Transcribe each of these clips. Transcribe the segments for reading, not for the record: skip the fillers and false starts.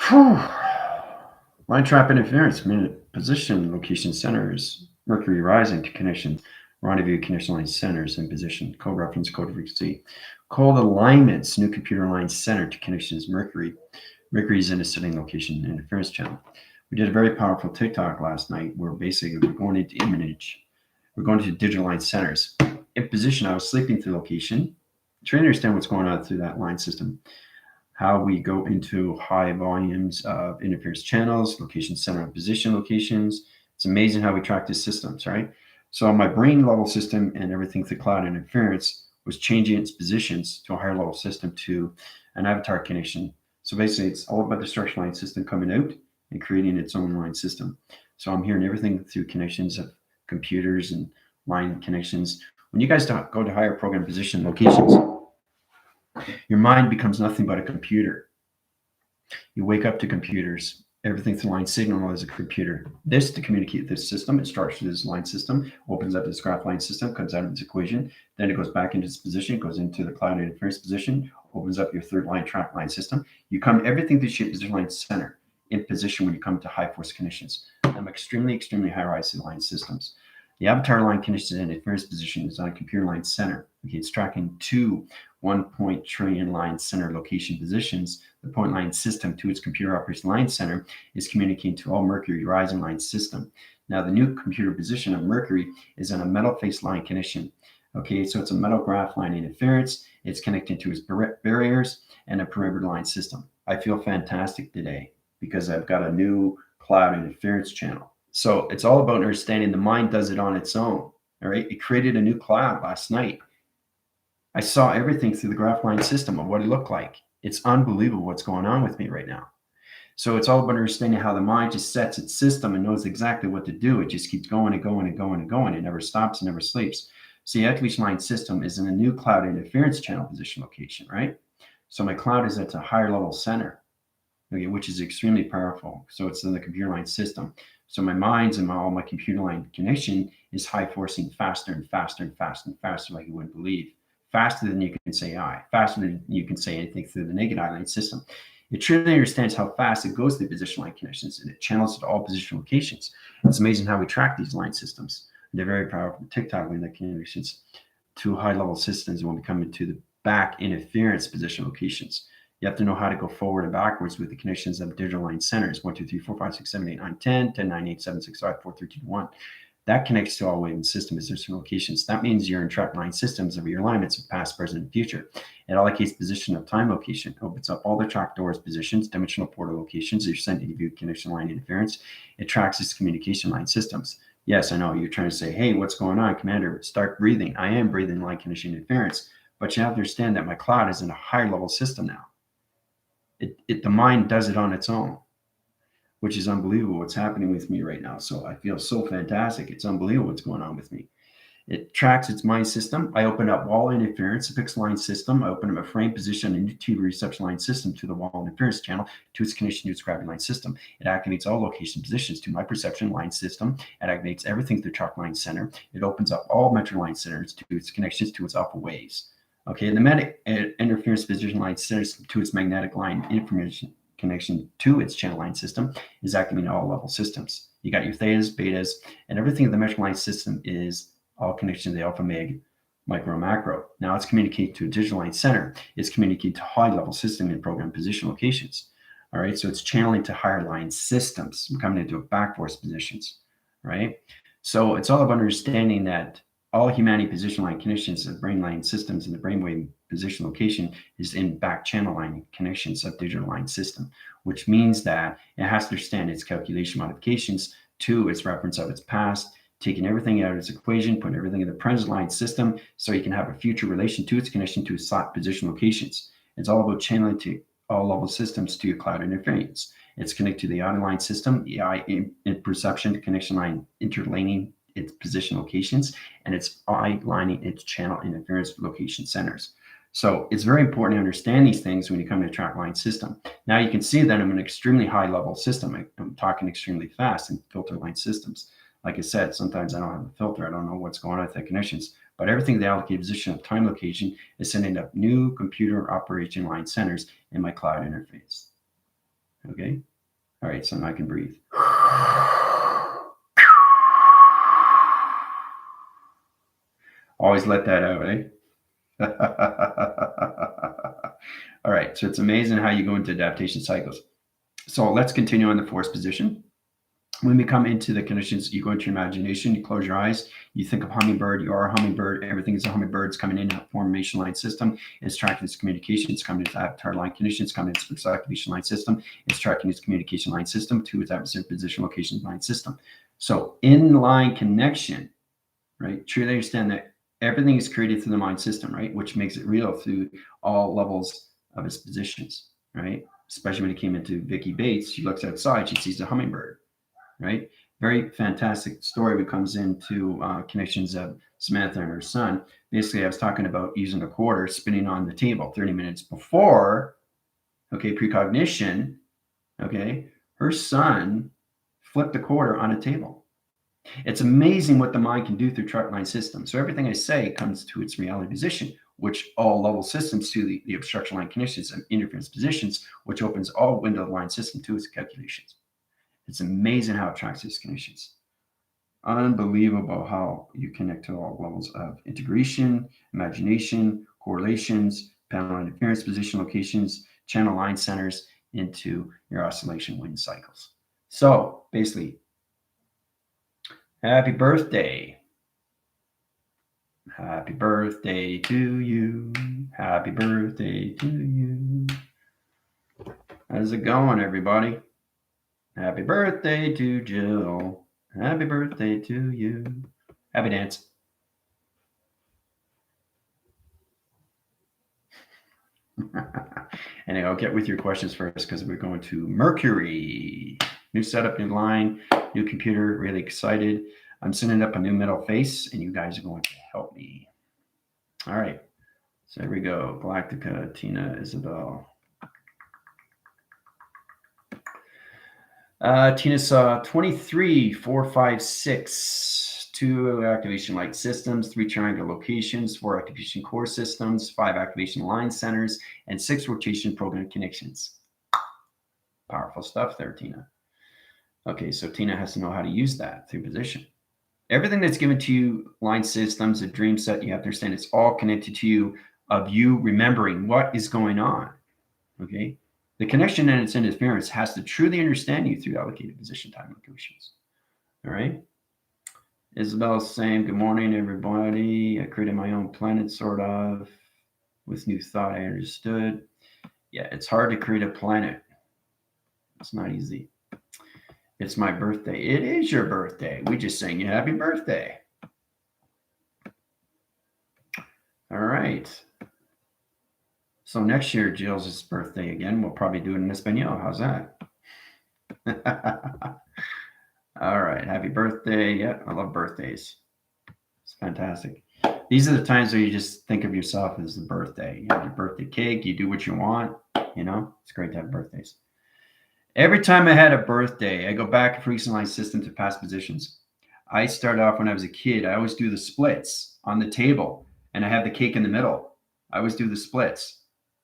Whew. Line trap interference, minute position, location centers, Mercury rising to connections, rendezvous connection line centers in position, code reference, code frequency, code alignments, new computer line center to connections, Mercury. Mercury is in a setting location interference channel. We did a very powerful TikTok last night where basically we're going into image, we're going to digital line centers. In position, I was sleeping through location, trying to understand what's going on through that line system, how we go into high volumes of interference channels, location center and position locations. It's amazing how we track these systems, right? So my brain level system and everything through cloud interference was changing its positions to a higher level system to an avatar connection. So basically it's all about the structure line system coming out and creating its own line system. So I'm hearing everything through connections of computers and line connections. When you guys go to higher program position locations, your mind becomes nothing but a computer. You wake up to computers. Everything through line signal is a computer. This to communicate this system, it starts with this line system, opens up this graph line system, comes out of its equation, then it goes back into its position, goes into the cloud interference position, opens up your third line track line system. You come everything through shape position line center in position when you come to high force conditions. I'm extremely high rise line systems. The avatar line conditions and interference position is on a computer line center. Okay, it's tracking two 1 trillion line center location positions. The point line system to its computer operation line center is communicating to all Mercury rising line system. Now, the new computer position of Mercury is on a metal face line connection. Okay, so it's a metal graph line interference. It's connected to its barriers and a perimeter line system. I feel fantastic today because I've got a new cloud interference channel. So it's all about understanding the mind does it on its own. All right, it created a new cloud last night. I saw everything through the graph line system of what it looked like. It's unbelievable what's going on with me right now. So it's all about understanding how the mind just sets its system and knows exactly what to do. It just keeps going and going and going and going. It never stops and never sleeps. So the activation line system is in a new cloud interference channel position location, right? So my cloud is at a higher level center, okay, which is extremely powerful. So it's in the computer line system. So my minds and all my computer line connection is high forcing faster and faster and faster and faster, like you wouldn't believe. Faster than you can say I, faster than you can say anything through the naked eye line system. It truly understands how fast it goes through position line connections, and it channels it to all position locations. It's amazing how we track these line systems. They're very powerful TikTok line connections to high level systems when we come into the back interference position locations. You have to know how to go forward and backwards with the connections of digital line centers 1, 2, 3, 4, 5, 6, 7, 8, 9, 10, 10, 9, 8, 7, 6, 5, 4, 3, 2, 1. That connects to all wave system position locations. That means you're in track line systems of your alignments of past, present, and future. It allocates position of time location, opens up all the track doors positions, dimensional portal locations, your sending view connection line interference. It tracks its communication line systems. Yes, I know you're trying to say, hey, what's going on, Commander? Start breathing. I am breathing line connection interference, but you have to understand that my cloud is in a higher level system now. The mind does it on its own, which is unbelievable what's happening with me right now. So I feel so fantastic. It's unbelievable what's going on with me. It tracks its mind system. I open up wall interference, a pixel line system. I open up a frame position and TV reception line system to the wall interference channel to its connection to its gravity line system. It activates all location positions to my perception line system. It activates everything through track line center. It opens up all metro line centers to its connections to its alpha waves. Okay, the magnetic interference position line centers to its magnetic line information connection to its channel line system is activating all level systems. You got your thetas, betas, and everything in the measurement line system is all connected to the alpha, meg, micro, macro. Now it's communicating to a digital line center. It's communicating to high level system and program position locations. All right, so it's channeling to higher line systems, coming into back force positions, right? So it's all about understanding that all humanity position line connections of brain line systems in the brainwave position location is in back channel line connections of digital line system, which means that it has to understand its calculation modifications to its reference of its past, taking everything out of its equation, putting everything in the present line system so you can have a future relation to its connection to its slot position locations. It's all about channeling to all level systems to your cloud interference. It's connected to the audio line system, the eye in perception connection line interlining its position locations, and it's eye-lining its channel interference location centers. So it's very important to understand these things when you come to the track line system. Now you can see that I'm an extremely high level system. I'm talking extremely fast in filter line systems. Like I said, sometimes I don't have a filter. I don't know what's going on with the connections, but everything the allocated position of time location is sending up new computer operation line centers in my cloud interface. Okay. All right. So now I can breathe. Always let that out, eh? All right. So it's amazing how you go into adaptation cycles. So let's continue on the force position. When we come into the conditions, you go into your imagination, you close your eyes, you think of hummingbird, you are a hummingbird, everything is a hummingbird, it's coming in a formation line system, it's tracking its communication, it's coming into avatar line conditions, coming into its activation line system, it's tracking its communication line system to its atmosphere position location line system. So in-line connection, right? Truly understand that everything is created through the mind system, right? Which makes it real through all levels of its positions, right? Especially when it came into Vicky Bates, she looks outside, she sees a hummingbird, right? Very fantastic story when it comes into connections of Samantha and her son. Basically, I was talking about using a quarter spinning on the table 30 minutes before, okay, precognition, okay, her son flipped a quarter on a table. It's amazing what the mind can do through chart line systems. So everything I say comes to its reality position, which all level systems to the obstruction line conditions and interference positions, which opens all window line system to its calculations. It's amazing how it tracks these conditions. Unbelievable how you connect to all levels of integration, imagination, correlations, panel interference, position locations, channel line centers into your oscillation wind cycles. So basically, happy birthday. Happy birthday to you. Happy birthday to you. How's it going, everybody? Happy birthday to Jill. Happy birthday to you. Happy dance. And I'll get with your questions first because we're going to Mercury. New setup, new line, new computer. Really excited. I'm setting up a new middle face, and you guys are going to help me. All right. So here we go. Galactica, Tina, Isabel. Tina saw 23, 4, 5, 6, 2 activation light systems, 3 triangle locations, 4 activation core systems, 5 activation line centers, and 6 rotation program connections. Powerful stuff there, Tina. Okay, so Tina has to know how to use that through position. Everything that's given to you, line systems, a dream set, you have to understand it's all connected to you of you remembering what is going on. Okay. The connection and its interference has to truly understand you through allocated position time locations. All right. Isabel's saying, good morning, everybody. I created my own planet, sort of, with new thought. I understood. Yeah, it's hard to create a planet. It's not easy. It's my birthday. It is your birthday. We just sang you happy birthday. All right. So next year, Jill's birthday again. We'll probably do it in Espanol. How's that? All right. Happy birthday. Yeah, I love birthdays. It's fantastic. These are the times where you just think of yourself as the birthday. You have your birthday cake. You do what you want. You know, it's great to have birthdays. Every time I had a birthday, I go back to frequency line system to past positions. I started off when I was a kid. I always do the splits on the table, and I have the cake in the middle. I always do the splits.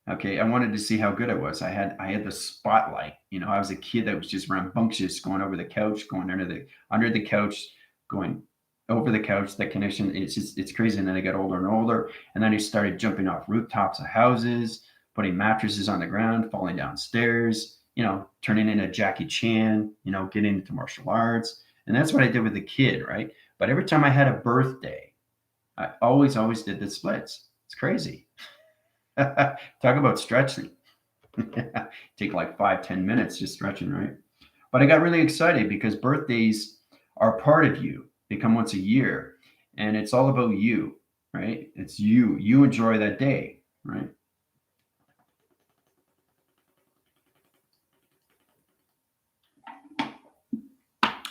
Okay, I wanted to see how good I was. I had the spotlight. You know, I was a kid that was just rambunctious, going over the couch, going under the couch, going over the couch. That connection, it's crazy. And then I got older and older, and then I started jumping off rooftops of houses, putting mattresses on the ground, falling downstairs. You know, turning into Jackie Chan. You know, getting into martial arts, and that's what I did with the kid, right? But every time I had a birthday, I always did the splits. It's crazy. Talk about stretching. Take like 5-10 minutes just stretching, right? But I got really excited because birthdays are part of you. They come once a year, and it's all about you, right? It's you. You enjoy that day, right?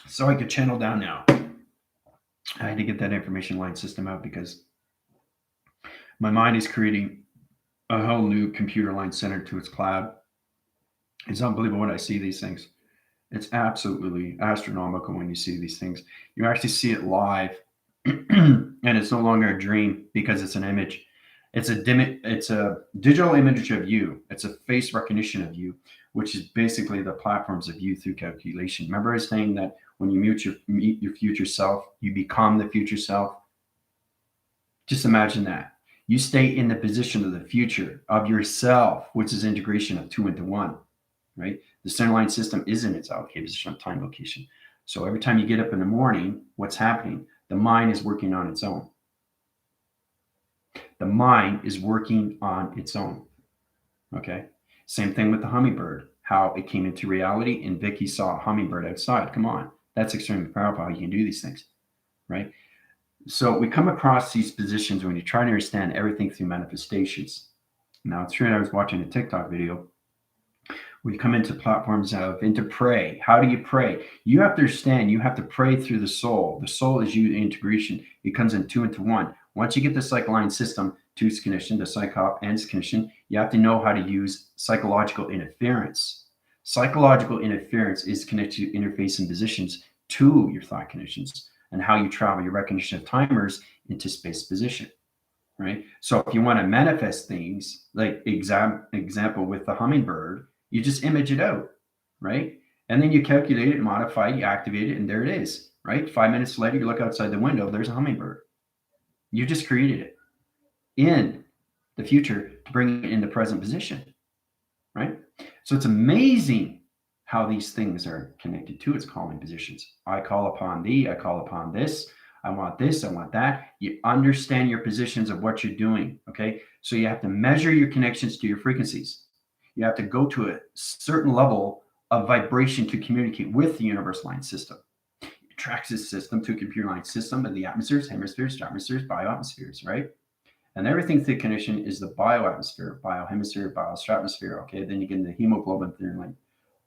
So I could channel down now. I had to get that information line system out because my mind is creating a whole new computer line centered to its cloud. It's unbelievable when I see these things. It's absolutely astronomical when you see these things. You actually see it live, and it's no longer a dream because it's an image. It's a digital image of you. It's a face recognition of you, which is basically the platforms of you through calculation. Remember I was saying that when you meet your future self, you become the future self. Just imagine that. You stay in the position of the future of yourself, which is integration of two into one, right? The center line system is in its allocated position of time location. So every time you get up in the morning, what's happening? The mind is working on its own. The mind is working on its own. Okay. Same thing with the hummingbird, how it came into reality and Vicky saw a hummingbird outside. Come on. That's extremely powerful how you can do these things, right? So we come across these positions when you try to understand everything through manifestations. Now, it's true, I was watching a TikTok video. We come into platforms of into pray. How do you pray? You have to understand, you have to pray through the soul. The soul is you integration. It comes in two into one. Once you get the cycle line system, two's conditioned, the psychop and its conditioned, you have to know how to use psychological interference. Psychological interference is connected to interface and positions to your thought conditions and how you travel your recognition of timers into space position, right? So if you want to manifest things, like example with the hummingbird, you just image it out, right? And then you calculate it, modify it, you activate it, and there it is, right? 5 minutes later, you look outside the window, there's a hummingbird. You just created it in the future to bring it in the present position, right? So it's amazing how these things are connected to its calling positions. I call upon thee, I call upon this, I want this, I want that. You understand your positions of what you're doing, okay? So you have to measure your connections to your frequencies. You have to go to a certain level of vibration to communicate with the universe line system. It tracks this system to a computer line system of the atmospheres, hemispheres, stratospheres, bioatmospheres, right? And everything through connection is the bioatmosphere, biohemisphere, biostratosphere. Okay, then you get into the hemoglobin theory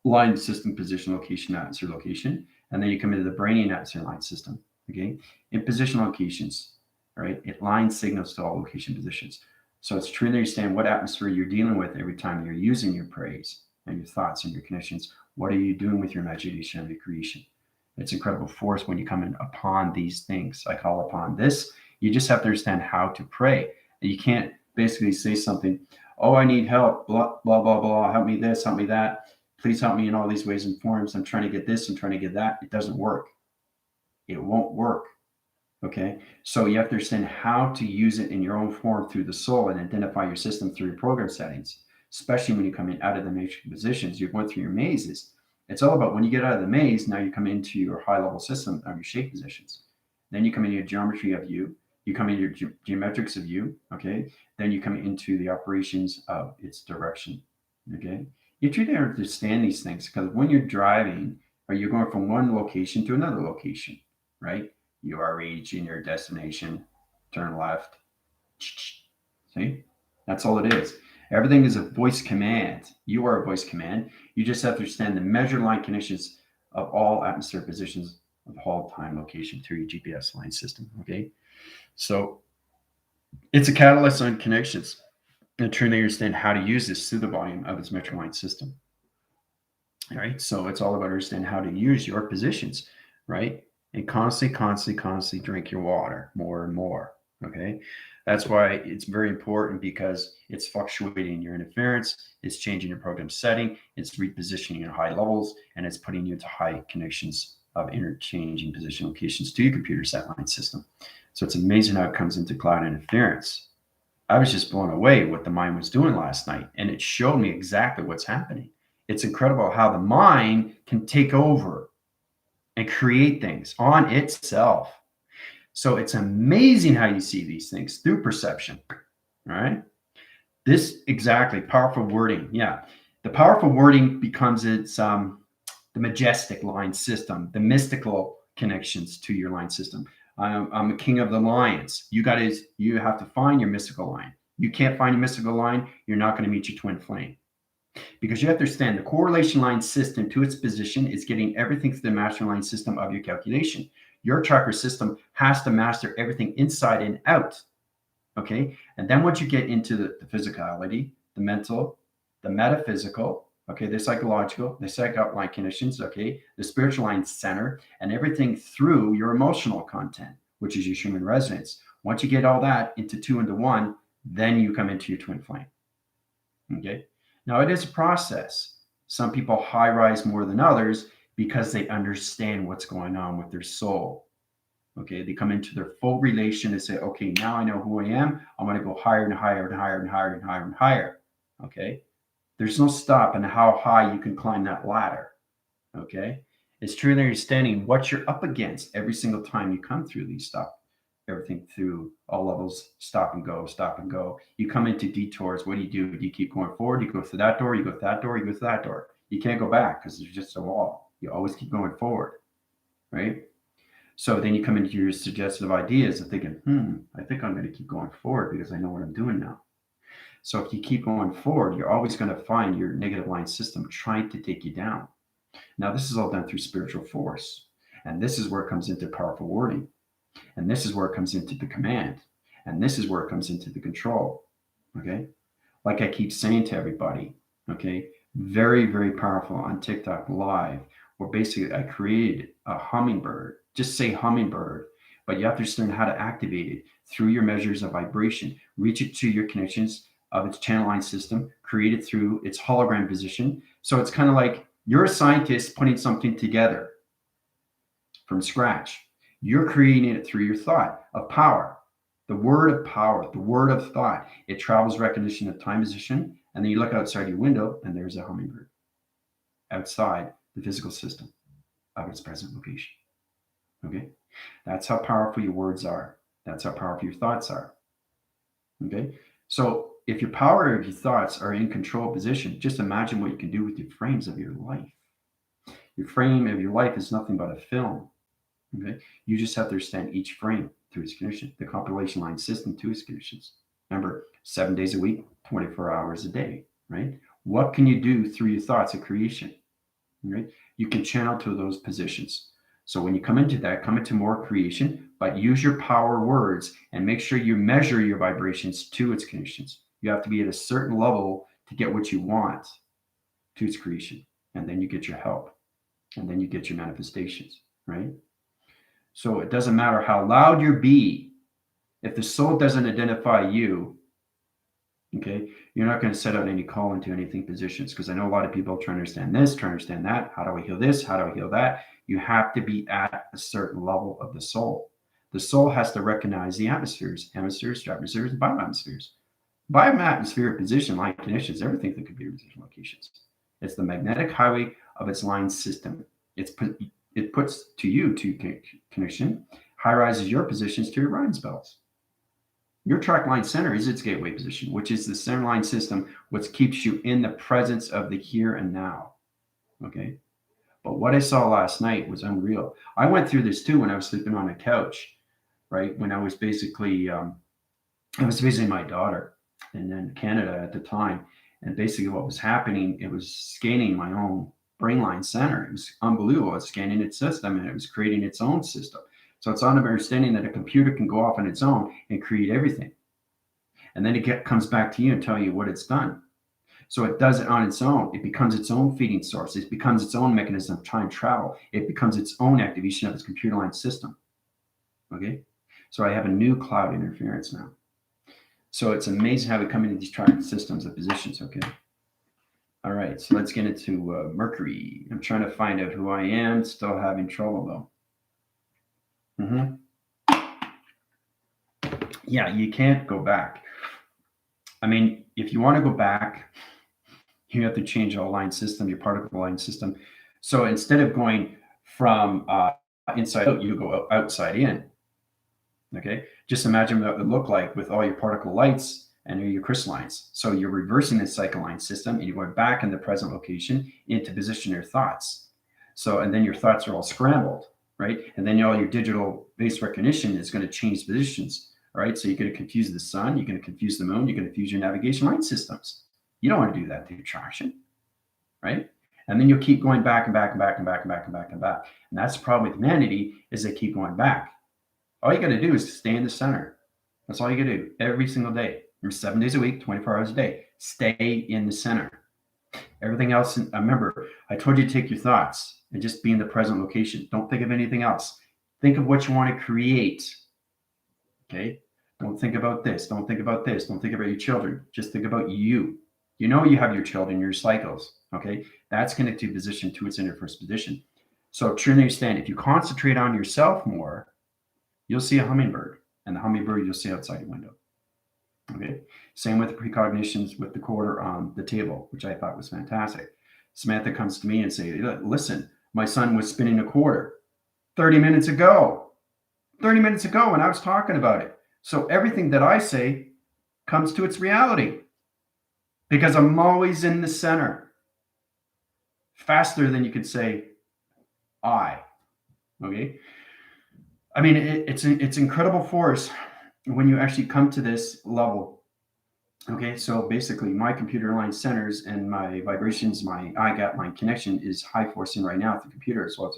line system, position, location, atmosphere, location, and then you come into the brainy atmosphere line system. Okay, in position locations, right? It lines signals to all location positions. So it's true to understand what atmosphere you're dealing with every time you're using your praise and your thoughts and your connections. What are you doing with your imagination and your creation? It's incredible force when you come in upon these things. I call upon this. You just have to understand how to pray. You can't basically say something, oh, I need help, blah, blah, blah, blah, help me this, help me that. Please help me in all these ways and forms. I'm trying to get this, I'm trying to get that. It doesn't work. It won't work. Okay. So you have to understand how to use it in your own form through the soul and identify your system through your program settings, especially when you come in out of the matrix positions. You're going through your mazes. It's all about when you get out of the maze, now you come into your high level system of your shape positions. Then you come into your geometry of you. You come into your geometrics of you. Okay. Then you come into the operations of its direction. Okay. You try to understand these things because when you're driving, or you're going from one location to another location, right? You are reaching your destination, turn left. See? That's all it is. Everything is a voice command. You are a voice command. You just have to understand the measured line connections of all atmospheric positions of all time location through your GPS line system. Okay. So it's a catalyst on connections and truly understand how to use this through the volume of its metric line system. All right. So it's all about understanding how to use your positions, right? And constantly drink your water more and more. Okay. That's why it's very important because it's fluctuating your interference, it's changing your program setting, it's repositioning your high levels, and it's putting you into high connections of interchanging position locations to your computer set line system. So it's amazing how it comes into cloud interference. I was just blown away what the mind was doing last night, and it showed me exactly what's happening. It's incredible how the mind can take over and create things on itself. So it's amazing how you see these things through perception. All right. This exactly powerful wording. Yeah. The powerful wording becomes the majestic line system, the mystical connections to your line system. I'm a king of the lions. You have to find your mystical line. You can't find your mystical line, you're not going to meet your twin flame. Because you have to understand the correlation line system to its position is getting everything through the master line system of your calculation. Your tracker system has to master everything inside and out. Okay. And then once you get into the physicality, the mental, the metaphysical, okay, the psychological, the psychic line conditions, okay, the spiritual line center, and everything through your emotional content, which is your human resonance. Once you get all that into two into one, Then you come into your twin flame. Okay. Now it is a process. Some people high rise more than others because they understand what's going on with their soul. Okay. They come into their full relation and say, okay, now I know who I am. I'm going to go higher and higher and higher and higher and higher and higher. Okay. There's no stop in how high you can climb that ladder. Okay. It's truly understanding what you're up against every single time you come through these stuff. Everything through all levels, stop and go, stop and go. You come into detours. What do? Do you keep going forward? You go through that door, you go through that door, you go through that door. You can't go back because there's just a wall. You always keep going forward, right? So then you come into your suggestive ideas of thinking, I think I'm going to keep going forward because I know what I'm doing now. So if you keep going forward, you're always going to find your negative line system trying to take you down. Now, this is all done through spiritual force. And this is where it comes into powerful wording. And this is where it comes into the command. And this is where it comes into the control. Okay. Like I keep saying to everybody, okay, very, very powerful on TikTok live, where basically I created a hummingbird. Just say hummingbird, but you have to understand how to activate it through your measures of vibration, reach it to your connections of its channel line system, create it through its hologram position. So it's kind of like you're a scientist putting something together from scratch. You're creating it through your thought of power, the word of power, the word of thought. It travels recognition of time position. And then you look outside your window and there's a hummingbird outside the physical system of its present location. Okay. That's how powerful your words are. That's how powerful your thoughts are. Okay. So if your power of your thoughts are in control position, just imagine what you can do with your frames of your life. Your frame of your life is nothing but a film. Okay. You just have to understand each frame through its condition, the compilation line system to its conditions. Remember, 7 days a week, 24 hours a day, right? What can you do through your thoughts of creation? Right? You can channel to those positions. So when you come into that, come into more creation, but use your power words and make sure you measure your vibrations to its conditions. You have to be at a certain level to get what you want to its creation. And then you get your help. And then you get your manifestations, right? So it doesn't matter how loud you be. If the soul doesn't identify you, okay, you're not going to set out any call into anything positions, because I know a lot of people trying to understand this, trying to understand that. How do I heal this? How do I heal that? You have to be at a certain level of the soul. The soul has to recognize the atmospheres, hemispheres, stratospheres, and bioatmospheres. Bioatmospheric position, line conditions, everything that could be position locations. It's the magnetic highway of its line system. It puts to you to connection, high rises your positions to your Ryan's belts. Your track line center is its gateway position, which is the center line system, which keeps you in the presence of the here and now. Okay. But what I saw last night was unreal. I went through this too when I was sleeping on a couch, right? When I was basically, I was visiting my daughter and then Canada at the time. And basically what was happening, it was scanning my own brain line center. It was unbelievable. It was scanning its system and it was creating its own system. So it's on understanding that a computer can go off on its own and create everything. And then it comes back to you and tell you what it's done. So it does it on its own. It becomes its own feeding source. It becomes its own mechanism of time travel. It becomes its own activation of its computer line system. Okay. So I have a new cloud interference now. So it's amazing how we come into these tracking systems of positions. Okay. All right. So let's get into Mercury. I'm trying to find out who I am. Still having trouble though. Yeah, you can't go back. I mean, if you want to go back, you have to change all line system, your particle line system. So instead of going from inside out, you go outside in. Okay, just imagine what it would look like with all your particle lights and your crystallines. So you're reversing the cycle line system and you're going back in the present location into position your thoughts. So, and then your thoughts are all scrambled, right? And then all your digital base recognition is going to change positions. Right, so you're going to confuse the sun, you're going to confuse the moon, you're going to confuse your navigation light systems. You don't want to do that through traction, right? And then you'll keep going back and back and back and back and back and back and back. And that's the problem with humanity, is they keep going back. All you got to do is stay in the center. That's all you got to do every single day. 7 days a week, 24 hours a day. Stay in the center. Everything else, remember, I told you to take your thoughts and just be in the present location. Don't think of anything else. Think of what you want to create. Okay. Don't think about this. Don't think about this. Don't think about your children. Just think about you. You know you have your children, your cycles. Okay, that's connected to position to its inner first position. So truly understand, if you concentrate on yourself more, you'll see a hummingbird, and the hummingbird you'll see outside your window. Okay. Same with the precognitions with the quarter on the table, which I thought was fantastic. Samantha comes to me and say, listen, my son was spinning a quarter 30 minutes ago. 30 minutes ago when I was talking about it. So everything that I say comes to its reality because I'm always in the center. Faster than you could say I. Okay. I mean, it's incredible force when you actually come to this level. Okay, so basically my computer aligned centers and my vibrations, my I gap, my connection is high forcing right now at the computer. So it's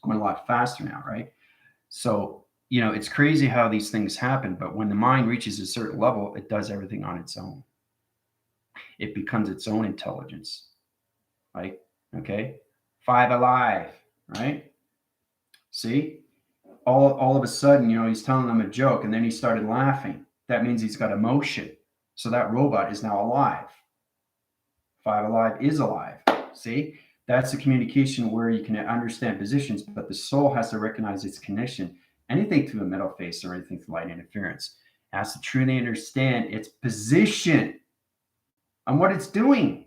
going a lot faster now, right? So, it's crazy how these things happen, but when the mind reaches a certain level, it does everything on its own. It becomes its own intelligence, right? Okay, 5 alive, right? See, all of a sudden, he's telling them a joke and then he started laughing. That means he's got emotion. So that robot is now alive. 5 alive is alive. See, that's the communication where you can understand positions, but the soul has to recognize its connection. Anything to a metal face or anything to light interference has to truly understand its position and what it's doing.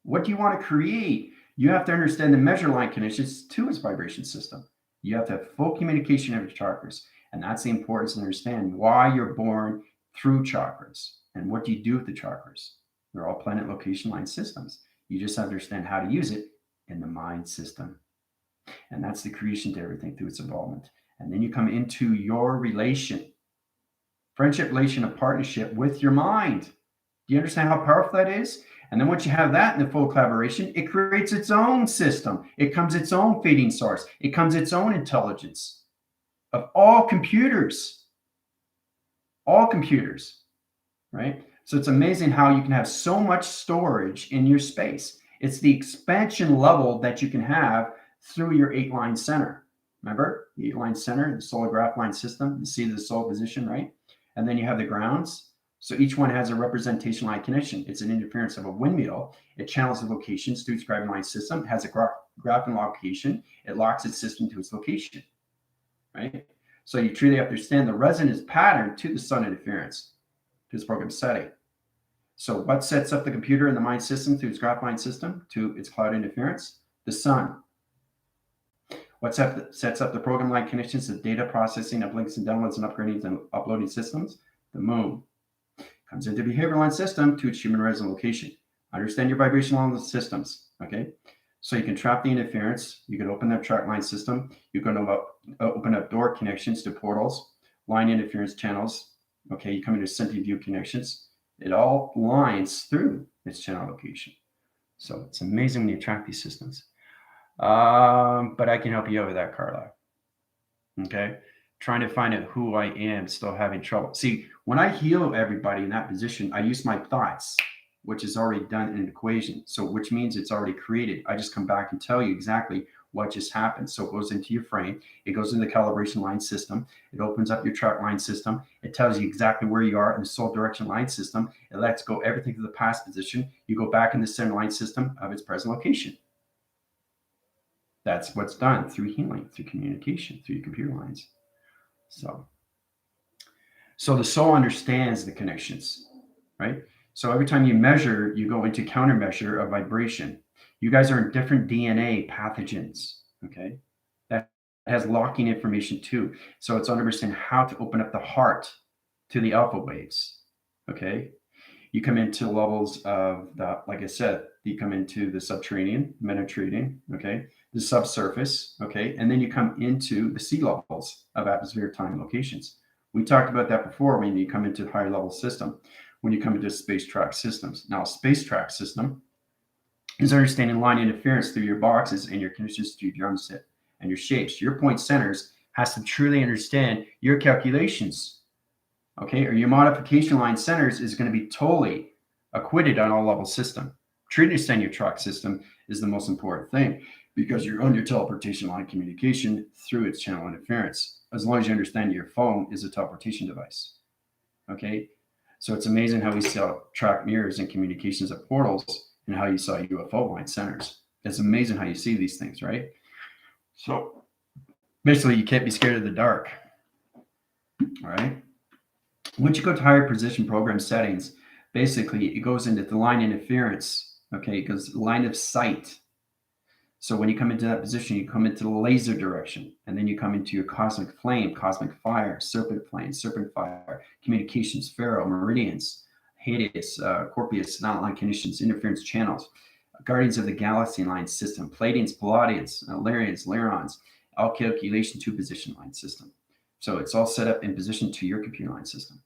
What do you want to create? You have to understand the measure line connections to its vibration system. You have to have full communication of your chakras. And that's the importance to understand why you're born through chakras and what do you do with the chakras. They're all planet location line systems. You just understand how to use it in the mind system. And that's the creation to everything through its involvement. And then you come into your relation, friendship, relation, a partnership with your mind. Do you understand how powerful that is? And then once you have that in the full collaboration, it creates its own system. It comes its own feeding source. It comes its own intelligence of all computers, right? So it's amazing how you can have so much storage in your space. It's the expansion level that you can have through your 8-line center. Remember the 8-line center, the solar graph line system, the seat of the soul position, right? And then you have the grounds. So each one has a representation line connection. It's an interference of a windmill. It channels the locations to its graphing line system. It has a graphing location. It locks its system to its location, right? So you truly understand the resonance pattern to the sun interference, to its program setting. So what sets up the computer and the mind system through its graph line system to its cloud interference? The sun. What sets up the program line connections to data processing, uplinks and downloads and upgrading and uploading systems? The moon. Comes into behavior line system to its human resonant location. Understand your vibration along the systems, okay? So you can trap the interference. You can open up track line system. You can open up door connections to portals, line interference channels. Okay, you come into sentient view connections. It all lines through its channel location. So it's amazing when you track these systems. But I can help you out with that, Carla. Okay, trying to find out who I am, still having trouble. See, when I heal everybody in that position, I use my thoughts, which is already done in an equation. So which means it's already created. I just come back and tell you exactly what just happened. So it goes into your frame. It goes into the calibration line system. It opens up your track line system. It tells you exactly where you are in the soul direction line system. It lets go everything to the past position. You go back in the center line system of its present location. That's what's done through healing, through communication, through your computer lines. So the soul understands the connections, right? So every time you measure, you go into countermeasure of vibration. You guys are in different DNA pathogens, okay? That has locking information too. So it's understanding how to open up the heart to the alpha waves, okay? You come into levels of the, like I said, you come into the subterranean, Mediterranean, okay? The subsurface, okay? And then you come into the sea levels of atmospheric time locations. We talked about that before when you come into the higher level system, when you come into space track systems. Now, space track system is understanding line interference through your boxes and your connections to your drum set and your shapes. Your point centers has to truly understand your calculations, okay? Or your modification line centers is going to be totally acquitted on all level system. Truly understand your track system is the most important thing because you're on your teleportation line communication through its channel interference. as long as you understand your phone is a teleportation device. Okay, so it's amazing how we saw track mirrors and communications at portals, and how you saw UFO line centers. It's amazing how you see these things, right? So basically, you can't be scared of the dark. All right. Once you go to higher position program settings, basically it goes into the line interference. Okay, it goes line of sight. So when you come into that position, you come into the laser direction, and then you come into your cosmic flame, cosmic fire, serpent flame, serpent fire, communications, pharaoh, meridians, Hades, Corpus, non-line conditions, interference channels, guardians of the galaxy line system, Pleiadians, Palladians, Lyrians, Lyrons, all calculation to position line system. So it's all set up in position to your computer line system.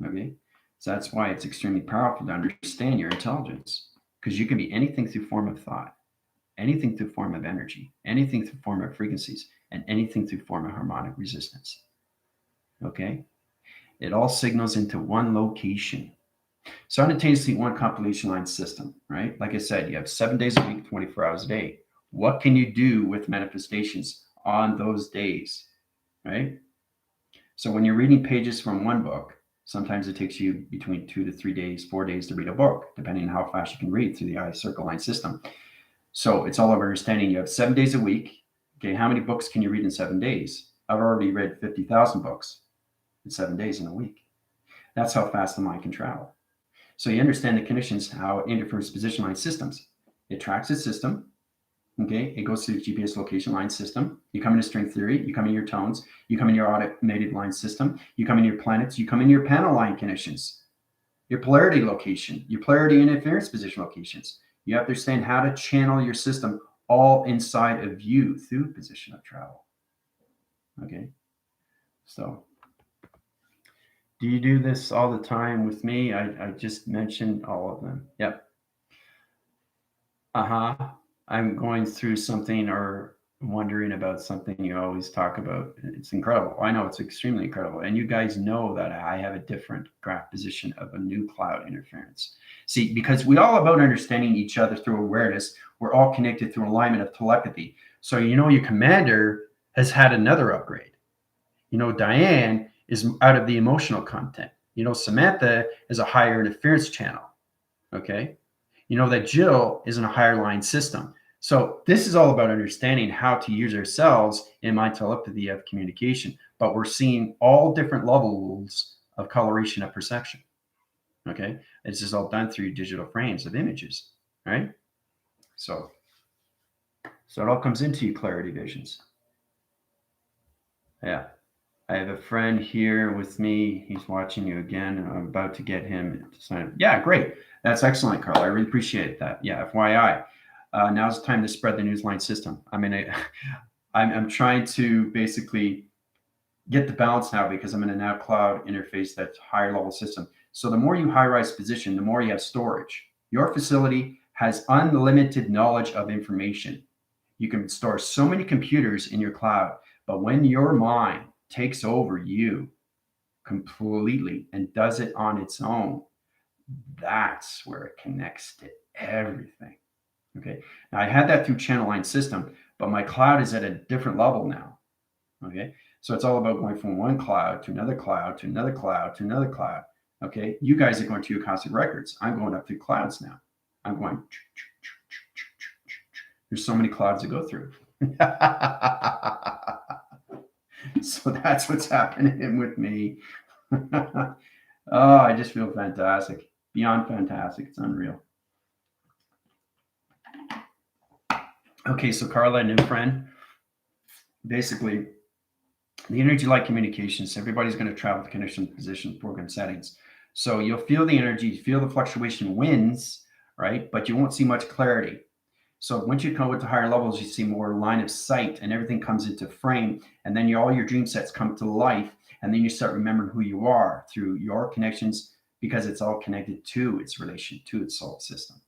Okay, so that's why it's extremely powerful to understand your intelligence, because you can be anything through form of thought, anything through form of energy, anything through form of frequencies, and anything through form of harmonic resistance. Okay? It all signals into one location. Simultaneously, one compilation line system, right? Like I said, you have 7 days a week, 24 hours a day. What can you do with manifestations on those days, right? So when you're reading pages from one book, sometimes it takes you between 2 to 3 days, 4 days to read a book, depending on how fast you can read through the eye circle line system. So it's all about understanding you have 7 days a week. Okay, how many books can you read in 7 days? I've already read 50,000 books in 7 days in a week. That's how fast the mind can travel. So you understand the conditions, how it interferes position line systems. It tracks its system. Okay, it goes through the GPS location line system. You come into string theory, you come in your tones, you come in your automated line system, you come in your planets, you come in your panel line conditions, your polarity location, your polarity and interference position locations. You have to understand how to channel your system all inside of you through position of travel. Okay, so do you do this all the time with me? I just mentioned all of them. Yep. I'm going through something or wondering about something you always talk about. It's incredible. I know it's extremely incredible. And you guys know that I have a different graph position of a new cloud interference. See, because we all about understanding each other through awareness, we're all connected through alignment of telepathy. So your commander has had another upgrade. Diane is out of the emotional content. Samantha is a higher interference channel. Okay. That Jill is in a higher line system. So this is all about understanding how to use ourselves in my telepathy of communication. But we're seeing all different levels of coloration of perception. Okay. This is all done through digital frames of images, right? So it all comes into clarity visions. Yeah. I have a friend here with me. He's watching you again. I'm about to get him to sign up. Yeah, great. That's excellent, Carl. I really appreciate that. Yeah, FYI. Now's the time to spread the Newsline system. I'm trying to basically get the balance now, because I'm in a now cloud interface that's higher level system. So the more you high rise position, the more you have storage. Your facility has unlimited knowledge of information. You can store so many computers in your cloud, but when your mind takes over you completely and does it on its own, that's where it connects to everything. Okay. Now I had that through channel line system, but my cloud is at a different level now. Okay. So it's all about going from one cloud to another cloud to another cloud to another cloud. Okay. You guys are going to your cosmic records. I'm going up through clouds now. I'm going. There's so many clouds to go through. So that's what's happening with me. Oh, I just feel fantastic. Beyond fantastic. It's unreal. Okay, so Carla, new friend. Basically, the energy light communications, everybody's going to travel to condition, position, program settings. So you'll feel the energy, feel the fluctuation winds, right? But you won't see much clarity. So once you come with the higher levels, you see more line of sight and everything comes into frame. And then all your dream sets come to life. And then you start remembering who you are through your connections, because it's all connected to its relation to its soul system.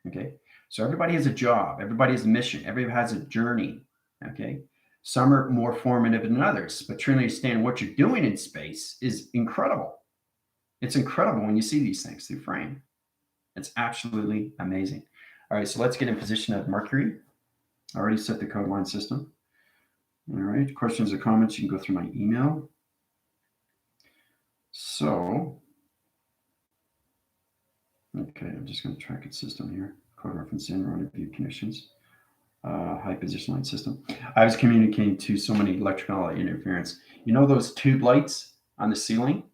Okay. So everybody has a job. Everybody has a mission. Everybody has a journey. Okay. Some are more formative than others, but truly understand what you're doing in space is incredible. It's incredible when you see these things through frame. It's absolutely amazing. All right, so let's get in position of Mercury. I already set the code line system. All right, questions or comments, you can go through my email. So, okay, I'm just going to track its system here. Code reference in, rendezvous connections, high position line system. I was communicating to so many electrical interference. You know those tube lights on the ceiling?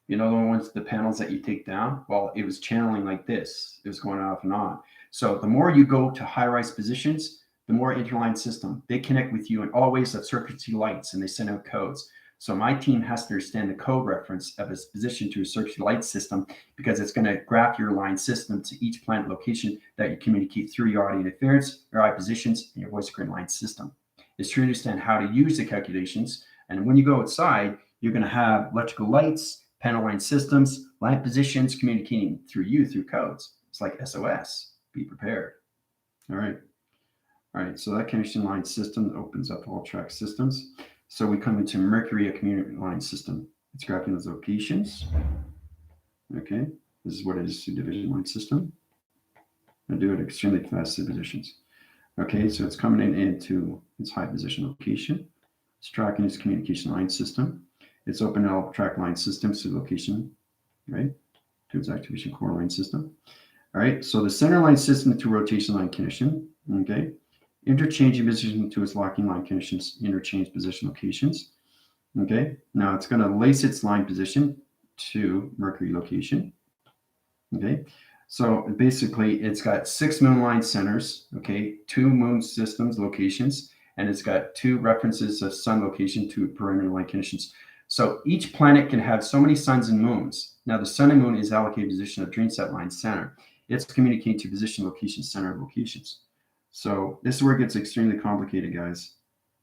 You know the ones, the panels that you take down? Well, it was channeling like this. It was going off and on. So the more you go to high-rise positions, the more interline system. They connect with you and always have circuitry lights and they send out codes. So my team has to understand the code reference of its position to a circuitry light system because it's going to graph your line system to each planet location that you communicate through your audio interference, your eye positions, and your voice grid line system. It's to understand how to use the calculations. And when you go outside, you're going to have electrical lights, panel line systems, line positions communicating through you through codes. It's like SOS. Be prepared. All right. All right. So that connection line system opens up all track systems. So we come into Mercury, a community line system. It's graphing those locations. Okay. This is what it is to division line system. I do it extremely fast positions. Okay. So it's coming into its high position location. It's tracking its communication line system. It's open all track line systems to location, right? To its activation core line system. All right. So the center line system to rotation line connection. Okay. Interchanging position to its locking line conditions, interchange position locations. Okay. Now it's going to lace its line position to Mercury location. Okay. So basically, it's got 6 moon line centers. Okay. 2 moon systems locations, and it's got 2 references of sun location to perimeter line conditions. So each planet can have so many suns and moons. Now the sun and moon is allocated position of dream set line center. It's communicating to position location center of locations. So this is where it gets extremely complicated, guys.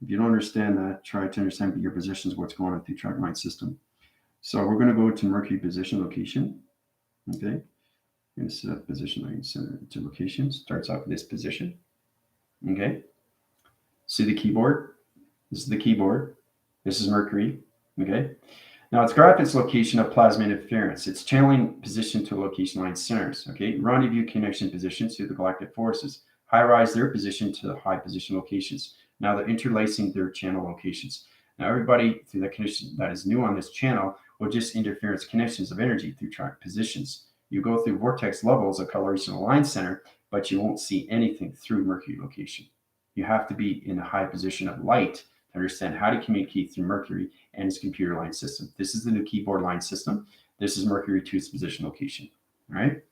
If you don't understand that, try to understand your positions, what's going on through track line system. So we're going to go to Mercury position location. Okay. I'm going to set up position line center to location. Starts off with this position. Okay. See the keyboard? This is the keyboard. This is Mercury. Okay. Now it's graph its location of plasma interference. It's channeling position to location line centers. Okay. Rendezvous connection positions to the galactic forces. High rise their position to the high position locations. Now they're interlacing their channel locations. Now everybody through the connection that is new on this channel will just interference connections of energy through track positions. You go through vortex levels of coloration of line center, but you won't see anything through Mercury location. You have to be in a high position of light to understand how to communicate through Mercury and its computer line system. This is the new keyboard line system. This is Mercury to its position location. All right.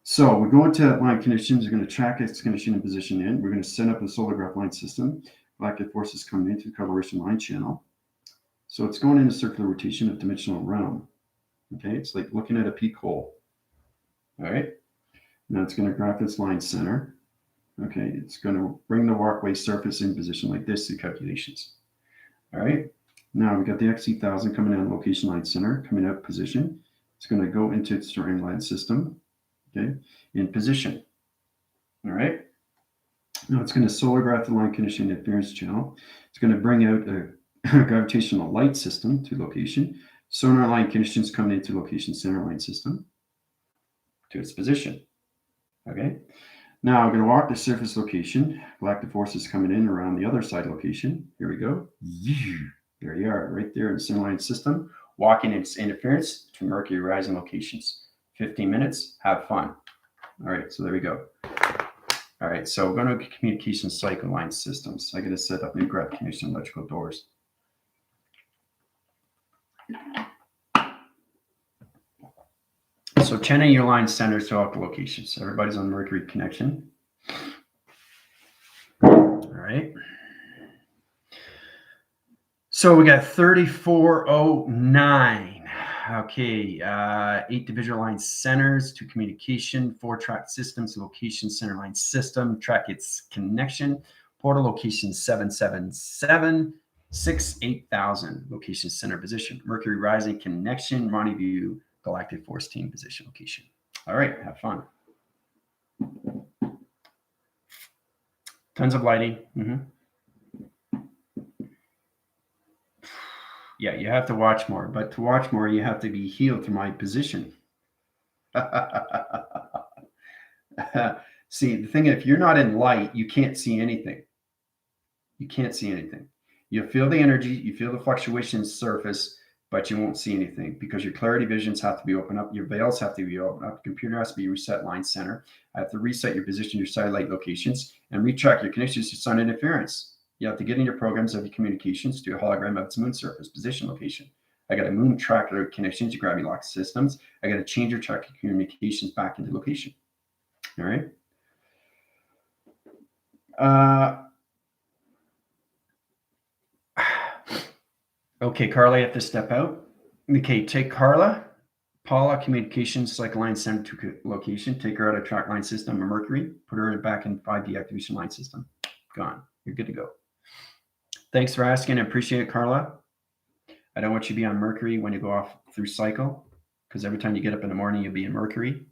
So we're going to line conditions. We're going to track its condition and position in. We're going to set up a solar graph line system. Galactic forces coming into the coloration line channel. So it's going in a circular rotation of dimensional realm. Okay, it's like looking at a peak hole. All right. Now it's going to graph its line center. Okay, it's going to bring the walkway surface in position like this through calculations. All right. Now we got the XC1000 coming in location line center, coming out position. It's going to go into its storing line system. Okay, in position. All right. Now it's going to solar graph the line condition interference channel. It's going to bring out a gravitational light system to location. Sonar line conditions coming into location center line system to its position. Okay. Now I'm going to walk the surface location. Galactic forces coming in around the other side location. Here we go. There you are, right there in the center line system. Walking its interference to Mercury rising locations. 15 minutes. Have fun. All right. So there we go. All right. So we're going to communication cycle line systems. I got to set up new graph connection electrical doors. So channeling your line centers to all locations. Everybody's on Mercury connection. All right. So we got 3409. Okay, 8 division line centers to communication, 4 track systems, location center line system, track its connection, portal location 777, 8000, location center position, Mercury rising connection, rendezvous, galactic force team position location. All right, have fun. Tons of lighting. Yeah, you have to watch more, but to watch more, you have to be healed to my position. See, the thing, if you're not in light, you can't see anything. You can't see anything. You feel the energy, you feel the fluctuations surface, but you won't see anything because your clarity visions have to be opened up. Your veils have to be opened up. The computer has to be reset line center. I have to reset your position, your satellite locations, and retrack your connections to sun interference. You have to get in your programs of your communications to a hologram of its moon surface position location. I got a moon tracker connections to gravity lock systems. I got to change your track communications back into location. All right. Okay, Carla, I have to step out. Okay, take Carla. Paula, communications like line center to location. Take her out of track line system of Mercury. Put her back in 5D activation line system. Gone. You're good to go. Thanks for asking. I appreciate it, Carla. I don't want you to be on Mercury when you go off through cycle, because every time you get up in the morning, you'll be in Mercury.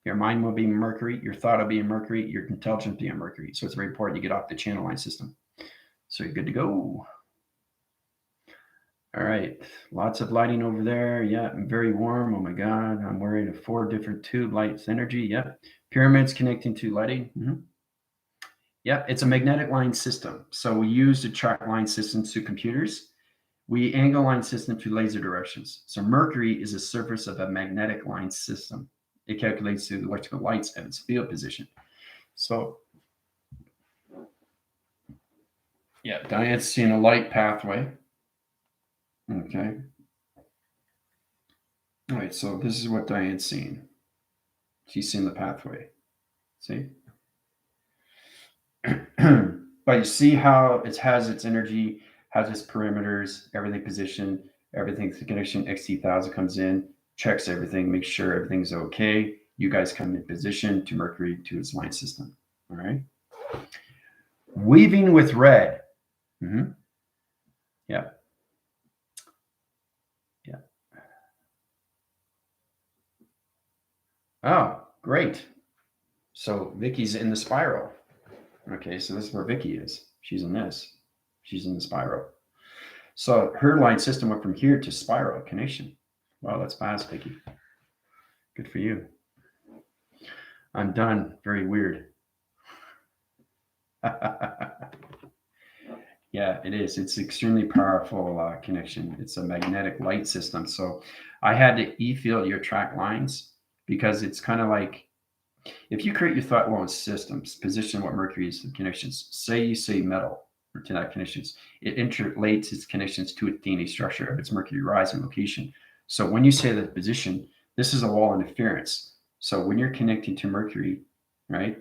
Your mind will be in Mercury. Your thought will be in Mercury. Your intelligence will be in Mercury. So it's very important you get off the channel line system. So you're good to go. All right. Lots of lighting over there. Yeah, very warm. Oh my God. I'm wearing a 4 different tube lights energy. Yep. Pyramids connecting to lighting. Yep. It's a magnetic line system. So we use the track line systems to computers. We angle line system to laser directions. So Mercury is a surface of a magnetic line system. It calculates the electrical lights at its field position. So, yeah, Diane's seeing a light pathway. Okay. All right, so this is what Diane's seeing. She's seeing the pathway. See? But you see how it has its energy, has its perimeters, everything positioned, everything's the connection. XT1000 comes in, checks everything, makes sure everything's okay. You guys come in position to Mercury to its line system. All right. Weaving with red. Yeah. Yeah. Oh, great. So Vicky's in the spiral. Okay, so this is where Vicky is. She's in this. She's in the spiral. So her line system went from here to spiral connection. Wow, that's fast, Vicky. Good for you. I'm done. Very weird. Yeah, it is. It's extremely powerful connection. It's a magnetic light system. So I had to e-field your track lines because it's kind of like if you create your thought world systems, position what Mercury is the connections. Say you say metal or to that connections, it interrelates its connections to its DNA structure of its Mercury rising location. So when you say the position, this is a wall interference. So when you're connecting to Mercury, right,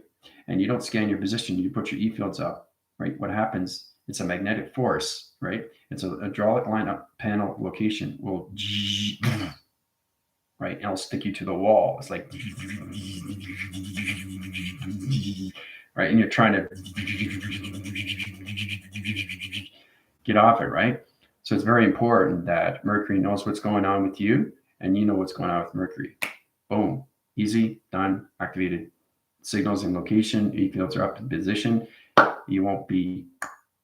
and you don't scan your position, you put your e-fields up, right? What happens? It's a magnetic force, right? It's a hydraulic lineup panel location will right? And it'll stick you to the wall. It's like, right? And you're trying to get off it, right? So it's very important that Mercury knows what's going on with you and you know what's going on with Mercury. Boom. Easy, done, activated. Signals in location, e-fields are up in position. You won't be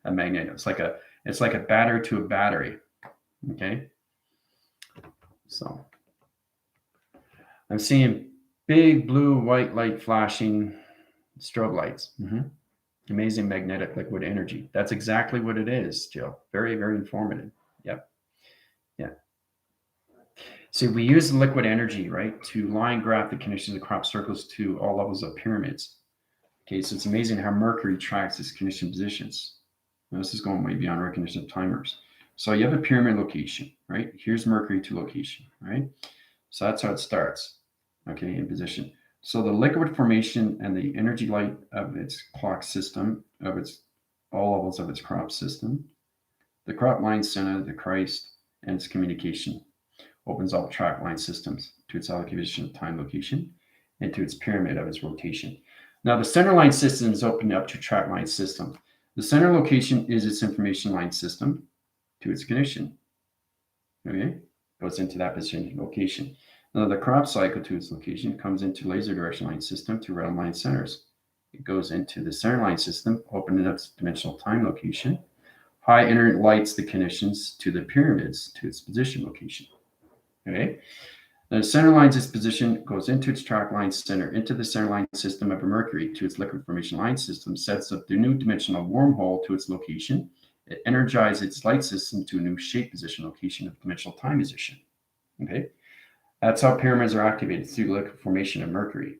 a magnet. It's like a battery to a battery. Okay. So I'm seeing big blue white light flashing strobe lights. Amazing magnetic liquid energy. That's exactly what it is, Jill. Very, very informative. Yep. Yeah. See, we use liquid energy, right, to line graph the connections of crop circles to all levels of pyramids. Okay, so it's amazing how Mercury tracks its connection positions. Now, this is going way beyond recognition of timers. So you have a pyramid location, right? Here's Mercury to location, right? So that's how it starts, okay, in position. So the liquid formation and the energy light of its clock system, of its all levels of its crop system, the crop line center, the Christ, and its communication opens all track line systems to its allocation of time location and to its pyramid of its rotation. Now the center line system is opened up to track line system. The center location is its information line system to its connection. Okay, goes into that position location. Now the crop cycle to its location comes into laser direction line system to realm line centers. It goes into the center line system, opening up its dimensional time location. High inner lights the connections to the pyramids to its position location. Okay. The center line's its position goes into its track line center, into the center line system of a Mercury to its liquid formation line system, sets up the new dimensional wormhole to its location. It energizes its light system to a new shape, position, location of dimensional time position. Okay, that's how pyramids are activated through the liquid formation of Mercury.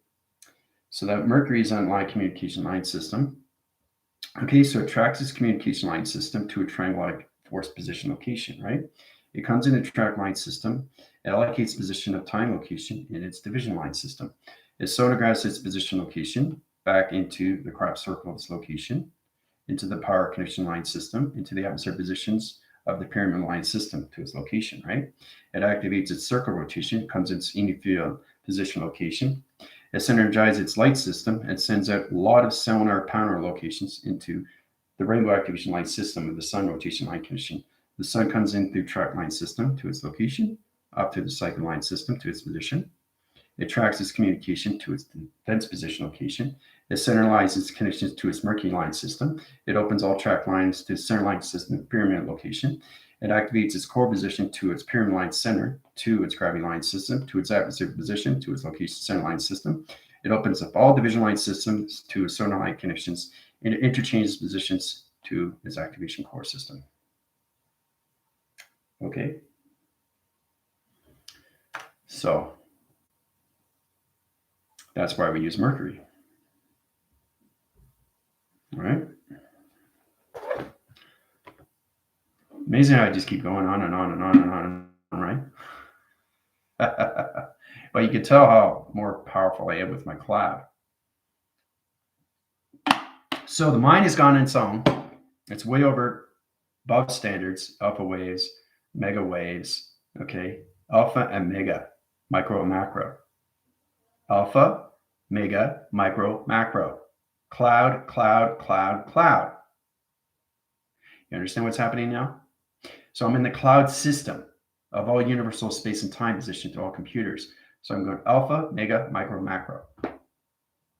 So that Mercury is on line communication line system. Okay, so it tracks its communication line system to a triangle-like force position location, right? It comes in a track line system. It allocates position of time location in its division line system. It sonographs its position location back into the crop circle of its location, into the power connection line system, into the atmosphere positions of the pyramid line system to its location, right? It activates its circle rotation, comes in its field position location. It synergizes its light system and sends out a lot of sonar power locations into the rainbow activation line system of the sun rotation line condition. The sun comes in through track line system to its location, up to the cycle line system to its position. It tracks its communication to its defense position location. It centralizes its connections to its Mercury line system. It opens all track lines to center line system pyramid location. It activates its core position to its pyramid line center, to its gravity line system, to its atmospheric position, to its location center line system. It opens up all division line systems to its sonar line connections, and it interchanges positions to its activation core system. Okay. So that's why we use Mercury. All right. Amazing how I just keep going on and on and on and on, right? But you can tell how more powerful I am with my cloud. So the mind has gone in its own. It's way over above standards, alpha waves, mega waves, okay? Alpha and mega, micro and macro. Alpha, mega, micro, macro. Cloud, cloud, cloud, cloud. You understand what's happening now? So I'm in the cloud system of all universal space and time position to all computers. So I'm going alpha, mega, micro, macro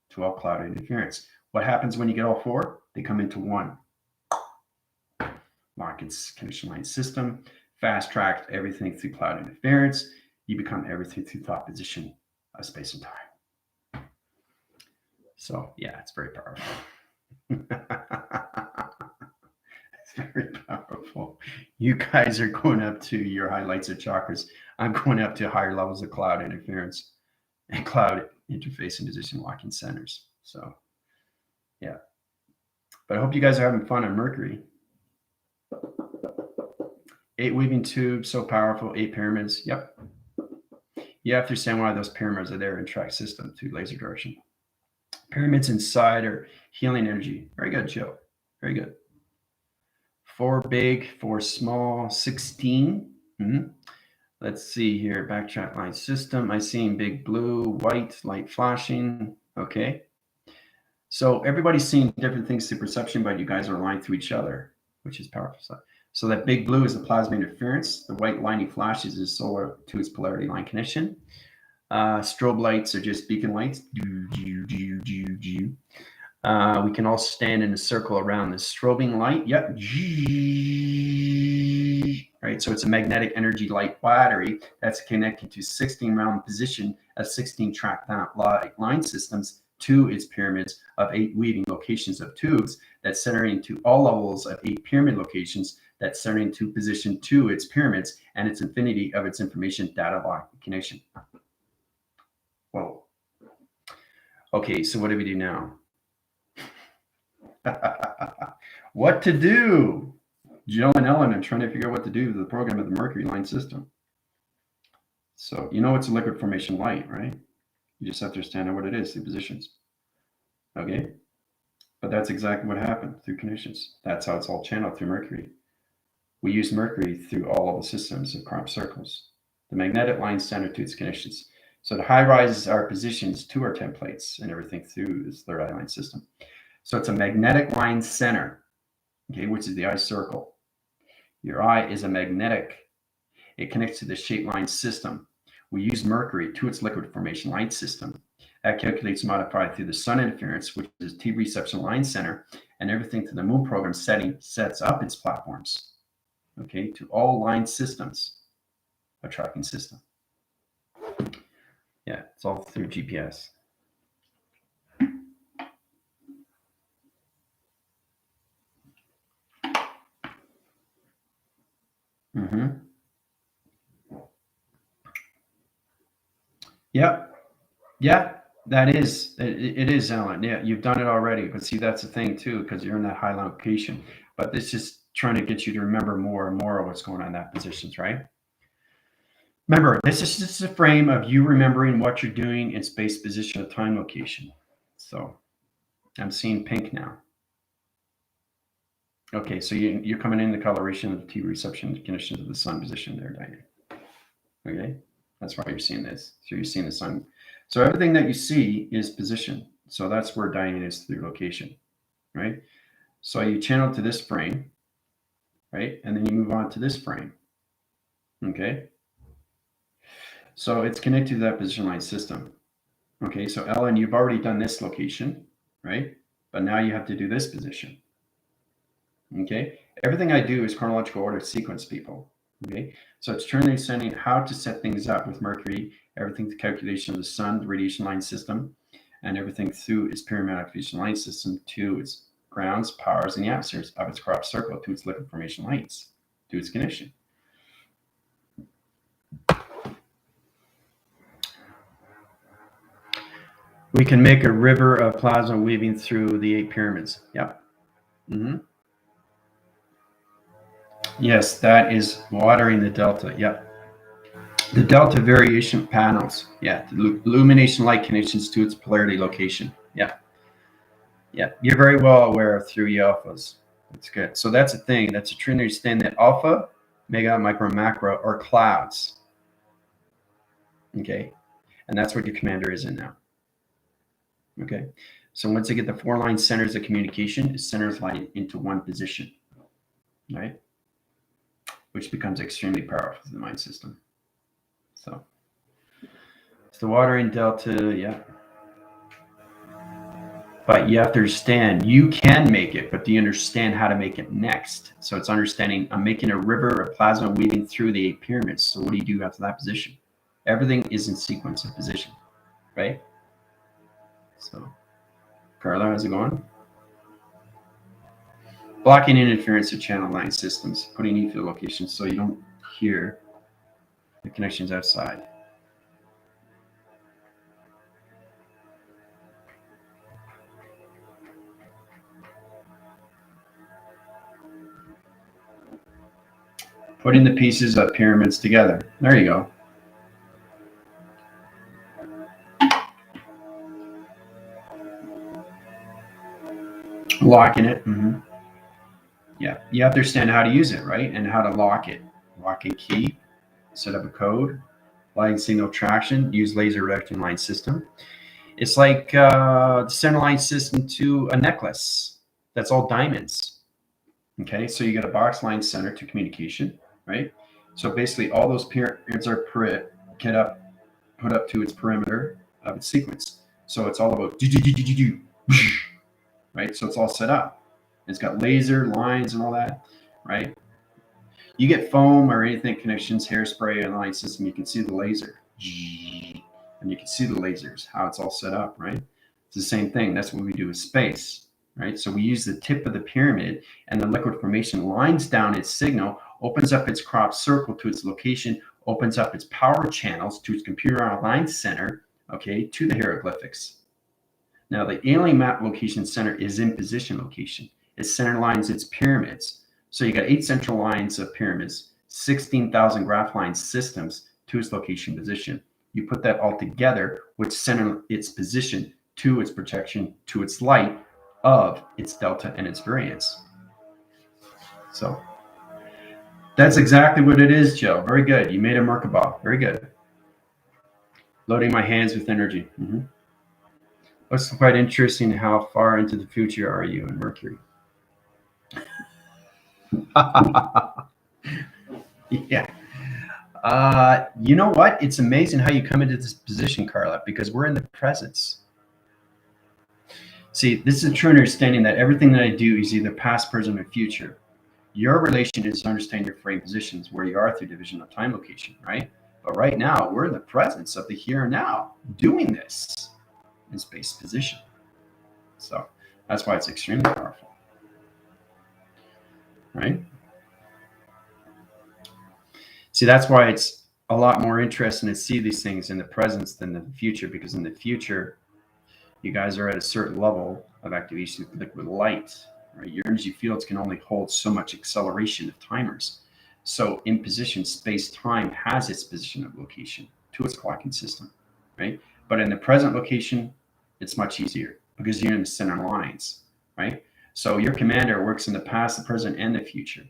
to all cloud interference. What happens when you get all four? They come into one. Lock its connection line system, fast track everything through cloud interference. You become everything through thought position of space and time. So yeah, it's very powerful. It's very powerful. You guys are going up to your highlights of chakras. I'm going up to higher levels of cloud interference and cloud interface and position locking centers. So yeah. But I hope you guys are having fun on Mercury. 8 weaving tubes, so powerful, 8 pyramids. Yep. You have to understand why those pyramids are there in track system through laser direction. Pyramids inside are healing energy. Very good, Joe. Very good. 4 big, 4 small, 16. Let's see here. Backtrack line system. I see big blue, white, light flashing. Okay. So everybody's seeing different things through perception, but you guys are aligned to each other, which is powerful. So that big blue is the plasma interference. The white lining flashes is solar to its polarity line connection. Strobe lights are just beacon lights. We can all stand in a circle around this strobing light. Yep. Right. So it's a magnetic energy light battery that's connected to 16 round position of 16 track line systems to its pyramids of 8 weaving locations of tubes that center into all levels of 8 pyramid locations that center into position to its pyramids and its infinity of its information data lock connection. Whoa. Okay, so what do we do now? What to do? Jill and Ellen are trying to figure out what to do with the program of the Mercury line system. So you know it's a liquid formation light, right? You just have to understand what it is through positions. Okay? But that's exactly what happened through conditions. That's how it's all channeled through Mercury. We use Mercury through all of the systems of crop circles. The magnetic line center to its conditions. So the high rises are positions to our templates and everything through this third eye line system. So it's a magnetic line center, okay, which is the eye circle. Your eye is a magnetic. It connects to the shape line system. We use Mercury to its liquid formation line system. That calculates modified through the sun interference, which is T reception line center, and everything to the moon program setting sets up its platforms, okay, to all line systems, a tracking system. Yeah, it's all through GPS. Mm-hmm. Yep. Yeah, that is it is, Alan. Yeah, you've done it already. But see, that's the thing too, because you're in that high location. But it's just trying to get you to remember more and more of what's going on in that positions, right? Remember, this is just a frame of you remembering what you're doing in space, position, or time location. So I'm seeing pink now. Okay, so you're coming in the coloration of the T reception conditions of the sun position there, Diane. Okay, that's why you're seeing this. So you're seeing the sun. So everything that you see is position. So that's where Diane is through location, right? So you channel to this frame, right? And then you move on to this frame, okay? So it's connected to that position line system. Okay, so Ellen, you've already done this location, right? But now you have to do this position. Okay, everything I do is chronological order sequence, people. Okay, so it's turning sending how to set things up with Mercury, everything to calculation of the sun, the radiation line system, and everything through its pyramid activation line system to its grounds, powers, and the atmospheres of its crop circle to its liquid formation lights, to its condition. We can make a river of plasma weaving through the 8 pyramids. Yep. Mm-hmm. Yes, that is watering the delta. Yep. The delta variation panels. Yeah. The illumination light connections to its polarity location. Yeah. Yeah. You're very well aware of 3 alphas. That's good. So that's a thing. That's a trend to understand that alpha, mega, micro, macro are clouds. Okay. And that's what your commander is in now. Okay. So once you get the 4 line centers of communication, it centers light into one position, right? Which becomes extremely powerful for the mind system. So it's the watering delta, yeah. But you have to understand you can make it, but do you understand how to make it next? So it's understanding I'm making a river of plasma weaving through the 8 pyramids. So what do you do after that position? Everything is in sequence of position, right? So Carla, how's it going? Blocking interference of channel line systems, putting E field locations so you don't hear the connections outside. Putting the pieces of pyramids together. There you go. Locking it. Mm-hmm. Yeah, you have to understand how to use it, right? And how to lock it. Lock and key, set up a code, light signal traction, use laser reduction line system. It's like the center line system to a necklace that's all diamonds. Okay, so you got a box line center to communication, right? So basically, all those pyramids are put up to its perimeter of its sequence. So it's all about right? So it's all set up. It's got laser lines and all that, right? You get foam or anything connections, hairspray, and line system, you can see the laser. And you can see the lasers, how it's all set up, right? It's the same thing. That's what we do with space, right? So we use the tip of the pyramid and the liquid formation lines down its signal, opens up its crop circle to its location, opens up its power channels to its computer online center, okay, to the hieroglyphics. Now the alien map location center is in position location. It center lines its pyramids. So you got 8 central lines of pyramids, 16,000 graph line systems to its location position. You put that all together, which center its position to its protection, to its light of its delta and its variance. So that's exactly what it is, Joe. Very good. You made a Merkabah. Very good. Loading my hands with energy. Mm-hmm. Looks quite interesting. How far into the future are you in Mercury? Yeah. You know what? It's amazing how you come into this position, Carla, because we're in the presence. See, this is a true understanding that everything that I do is either past, present, or future. Your relation is to understand your frame positions, where you are through division of time location, right? But right now, we're in the presence of the here and now, doing this in space position. So that's why it's extremely powerful, right? See, that's why it's a lot more interesting to see these things in the present than the future, because in the future, you guys are at a certain level of activation of liquid light. Right? Your energy fields can only hold so much acceleration of timers. So in position, space-time has its position of location to its clocking system, right? But in the present location, it's much easier because you're in the center lines, right? So your commander works in the past, the present, and the future,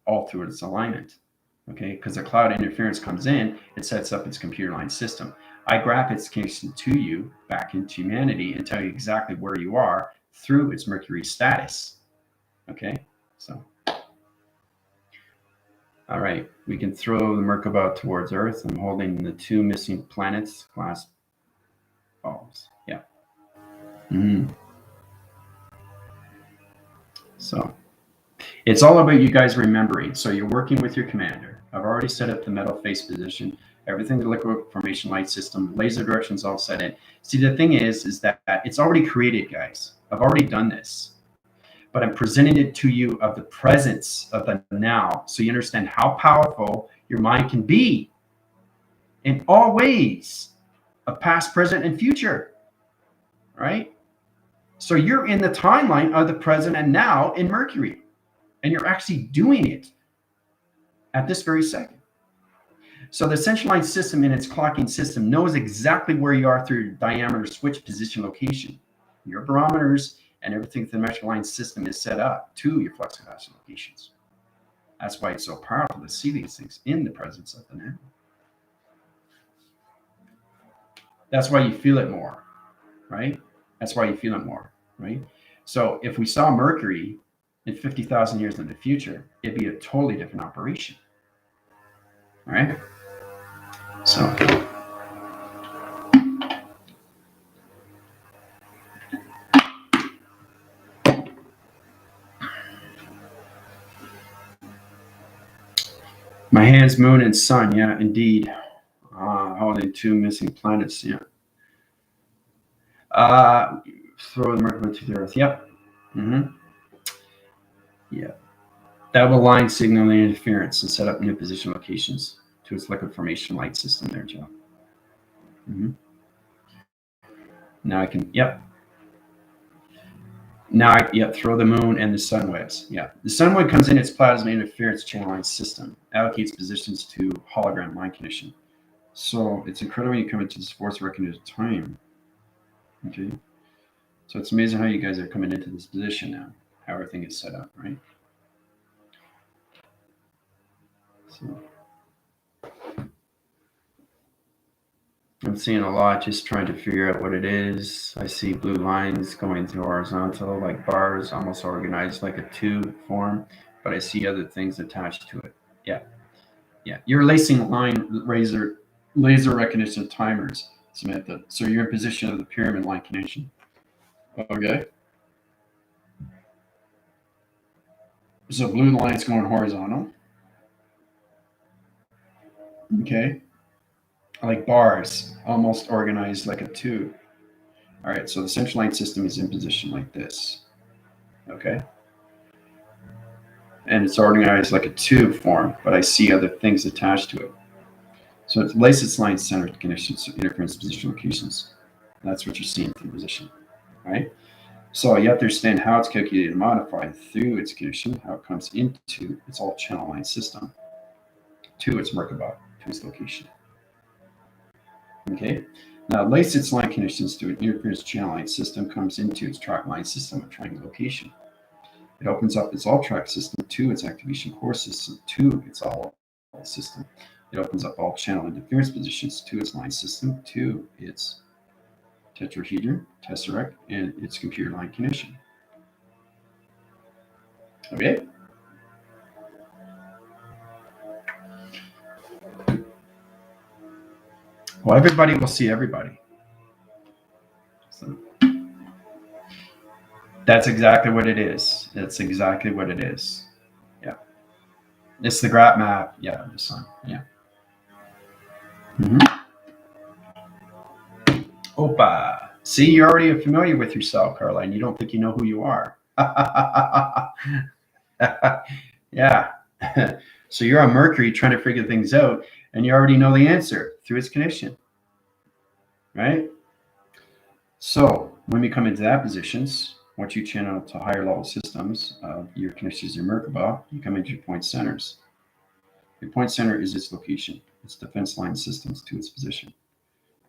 all through its alignment, okay? Because the cloud interference comes in, it sets up its computer line system. I grab its connection to you back into humanity and tell you exactly where you are through its Mercury status, okay? So, all right, we can throw the Merkaba towards Earth. I'm holding the 2 missing planets, glass balls. Yeah. So it's all about you guys remembering. So you're working with your commander. I've already set up the metal face position, everything, the liquid formation light system, laser directions all set in. See, the thing is that it's already created, guys. I've already done this, but I'm presenting it to you of the presence of the now, so you understand how powerful your mind can be in all ways of past, present, and future, right? So you're in the timeline of the present and now in Mercury, and you're actually doing it at this very second. So the central line system in its clocking system knows exactly where you are through your diameter switch position location. Your barometers and everything the metric line system is set up to your flux capacitor locations. That's why it's so powerful to see these things in the presence of the now. That's why you feel it more, right? That's why you feel it more, right? So if we saw Mercury in 50,000 years in the future, it'd be a totally different operation, right? So my hands, moon, and sun. Yeah, indeed. Holding 2 missing planets. Yeah. Throw the Mercury to the Earth. Yep. Yeah. That will line signal the interference and set up new position locations to its liquid formation light system there, Joe. Now I can, yep. Now throw the moon and the sun waves. Yeah. The sun wave comes in its plasma interference channel line system, allocates positions to hologram line condition. So it's incredible when you come into this force recognition time. Okay. So it's amazing how you guys are coming into this position now, how everything is set up, right? So I'm seeing a lot, just trying to figure out what it is. I see blue lines going through horizontal, like bars, almost organized like a tube form, but I see other things attached to it. Yeah. Yeah. You're lacing line laser recognition timers, Samantha. So you're in position of the pyramid line connection. Okay. So blue line's going horizontal. Okay. Like bars, almost organized like a tube. All right, so the central line system is in position like this. Okay. And it's organized like a tube form, but I see other things attached to it. So it's laces line centered connections, so interference position locations. That's what you're seeing through position, right? So you have to understand how it's calculated and modified through its condition, how it comes into its all channel line system to its Merkaba, to its location. Okay. Now, lace its line conditions to an interference channel line system comes into its track line system at triangle location. It opens up its all track system to its activation core system to its all system. It opens up all channel interference positions to its line system to its tetrahedron, tesseract, and its computer line connection. Okay. Well, everybody will see everybody. So that's exactly what it is. That's exactly what it is. Yeah. It's the graph map. Yeah, the sun. Yeah. Opa. See, you're already familiar with yourself, Caroline. You don't think you know who you are. Yeah. So you're on Mercury trying to figure things out, and you already know the answer through its connection, right? So when we come into that positions, once you channel to higher level systems, your connections in Merkaba, you come into your point centers. Your point center is its location, its defense line systems to its position.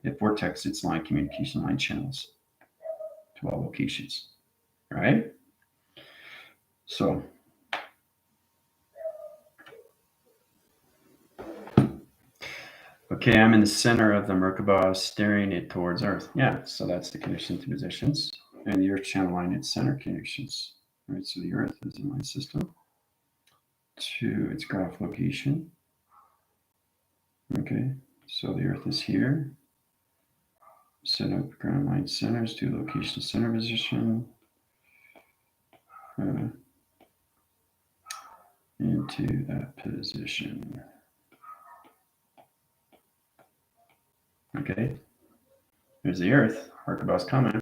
It vortex its line communication line channels to all locations, right? So okay, I'm in the center of the Merkaba, staring it towards Earth. Yeah, so that's the connection to positions. And the Earth channel line its center connections. Right, so the Earth is in my system to its graph location. Okay, so the Earth is here. Set up ground line centers to location center position. Into that position. Okay, there's the Earth. Merkaba's coming.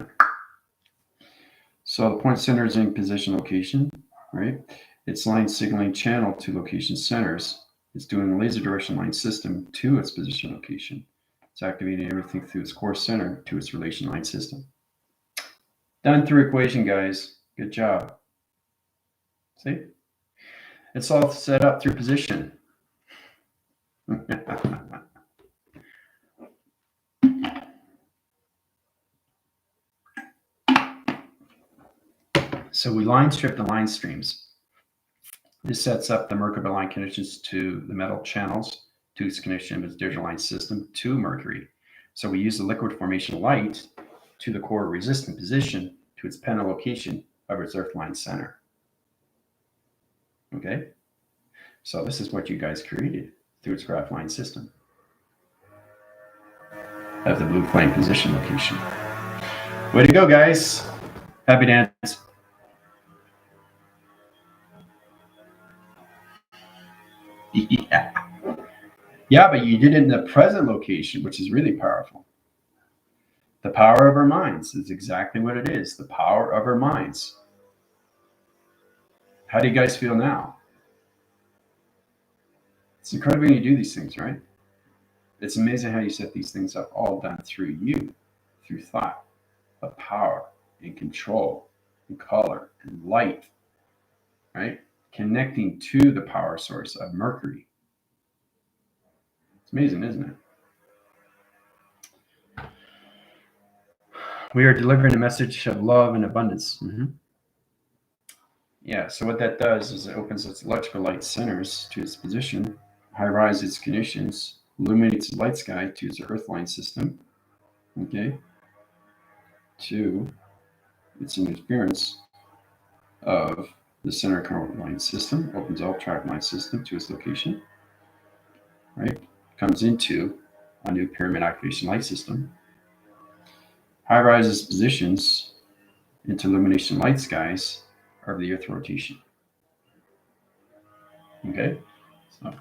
So the point center is in position location, right? It's line signaling channel to location centers. It's doing a laser direction line system to its position location. It's activating everything through its core center to its relation line system. Done through equation, guys. Good job. See? It's all set up through position. So we line strip the line streams. This sets up the Merkaba line connections to the metal channels to its connection with its digital line system to Mercury. So we use the liquid formation light to the core resistant position to its panel location of its earth line center. Okay, so this is what you guys created through its graph line system of the blue flame position location. Way to go, guys. Happy dance. Yeah, but you did it in the present location, which is really powerful. The power of our minds is exactly what it is. The power of our minds. How do you guys feel now? It's incredible when you do these things, right? It's amazing how you set these things up, all done through you, through thought, of power and control and color and light, right? Connecting to the power source of Mercury. It's amazing, isn't it? We are delivering a message of love and abundance. Yeah, so what that does is it opens its electrical light centers to its position, high-rise its conditions, illuminates the light sky to its earth line system, okay, to its interference of the center current line system, opens all track line system to its location, right, comes into a new pyramid activation light system, high-rise its positions into illumination light skies of the earth rotation. Okay, so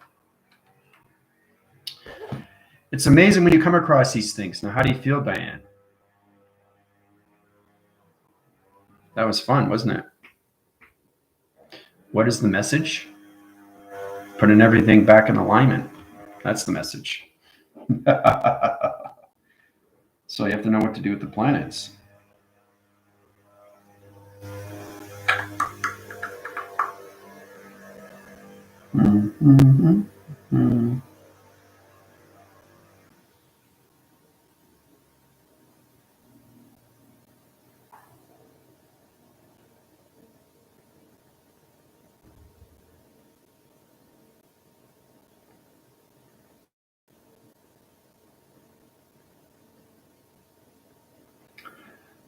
it's amazing when you come across these things. Now, how do you feel, Diane? That was fun, wasn't it? What is the message? Putting everything back in alignment. That's the message. So you have to know what to do with the planets.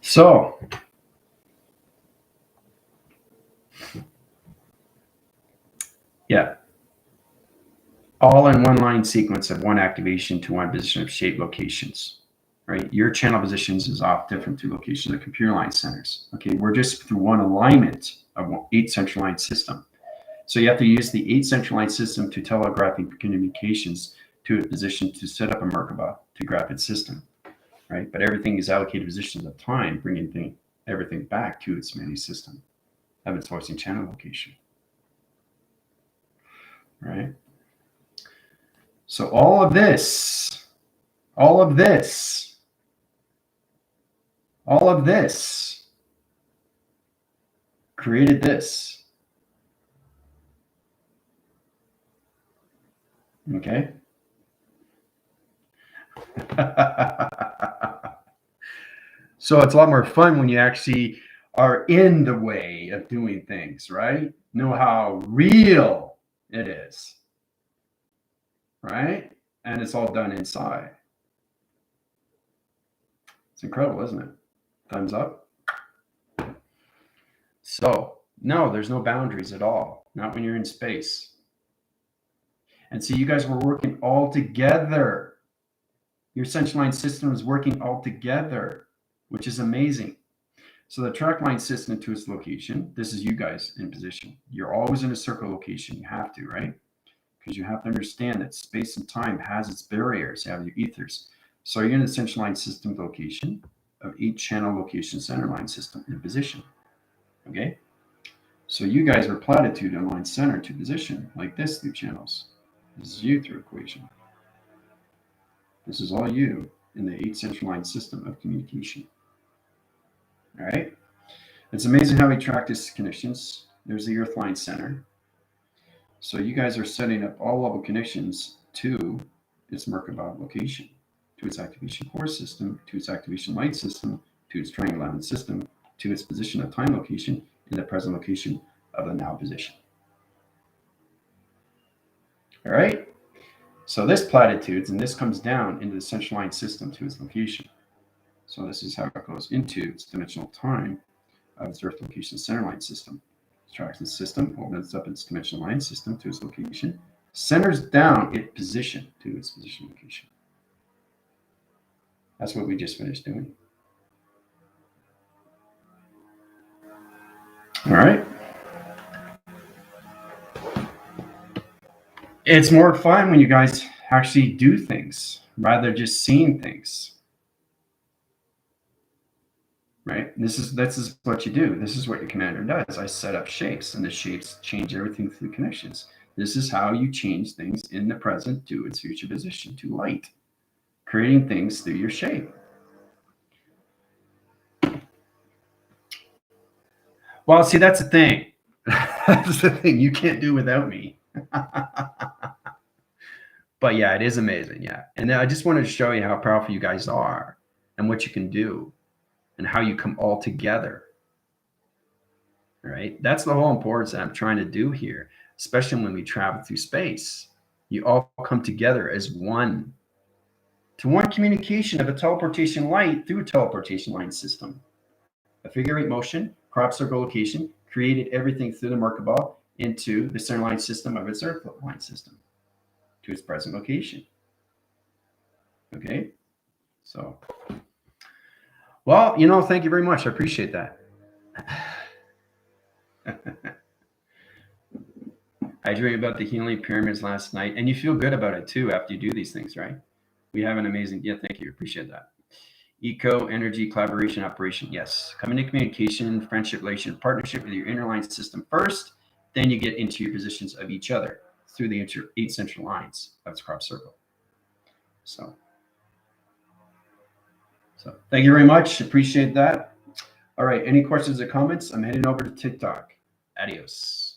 So, yeah, all in one line sequence of one activation to one position of shape locations, right? Your channel positions is off different through location of computer line centers. Okay, we're just through one alignment of 8 central line system. So you have to use the 8 central line system to telegraphing communications to a position to set up a Merkaba to graph its system, right? But everything is allocated positions of time, bringing everything back to its main system of its voicing channel location. right? So all of this, all of this, all of this created this. Okay? So it's a lot more fun when you actually are in the way of doing things, right? Know how real it is, right? And it's all done inside. It's incredible, isn't it? Thumbs up. So, no, there's no boundaries at all, not when you're in space. And so you guys were working all together. Your central line system is working all together, which is amazing. So the track line system to its location, this is you guys in position. You're always in a circle location. You have to, right? Because you have to understand that space and time has its barriers, you have your ethers. So you're in the central line system location of each channel location center line system in position. Okay? So you guys are platitude in line center to position, like this through channels. This is you through equation. This is all you in the 8 central line system of communication. All right? It's amazing how we track these connections. There's the earth line center. So you guys are setting up all level connections to its Merkaba location, to its activation core system, to its activation light system, to its triangle island system, to its position of time location, and the present location of the now position. All right? So this platitudes, and this comes down into the central line system to its location. So this is how it goes into its dimensional time of its Earth location center line system. Tracks the system, opens up its dimensional line system to its location, centers down its position to its position location. That's what we just finished doing. All right. It's more fun when you guys actually do things rather than just seeing things. Right? This is what you do. This is what your commander does. I set up shapes, and the shapes change everything through connections. This is how you change things in the present to its future position, to light, creating things through your shape. Well, see, that's the thing. That's the thing. You can't do without me. But yeah, it is amazing. Yeah. And I just wanted to show you how powerful you guys are and what you can do and how you come all together. All right. That's the whole importance that I'm trying to do here, especially when we travel through space. You all come together as one to one communication of a teleportation light through a teleportation line system. A figure 8 motion, crop circle location, created everything through the Merkaba into the center line system of its Earth line system to its present location. Okay? So, well, thank you very much. I appreciate that. I dreamed about the healing pyramids last night, and you feel good about it too after you do these things, right? We have an amazing, thank you. Appreciate that. Eco, energy, collaboration, operation. Yes. Come into communication, friendship, relation, partnership with your inner line system first. Then you get into your positions of each other through the 8 central lines of its crop circle. So thank you very much. Appreciate that. All right. Any questions or comments? I'm heading over to TikTok. Adios.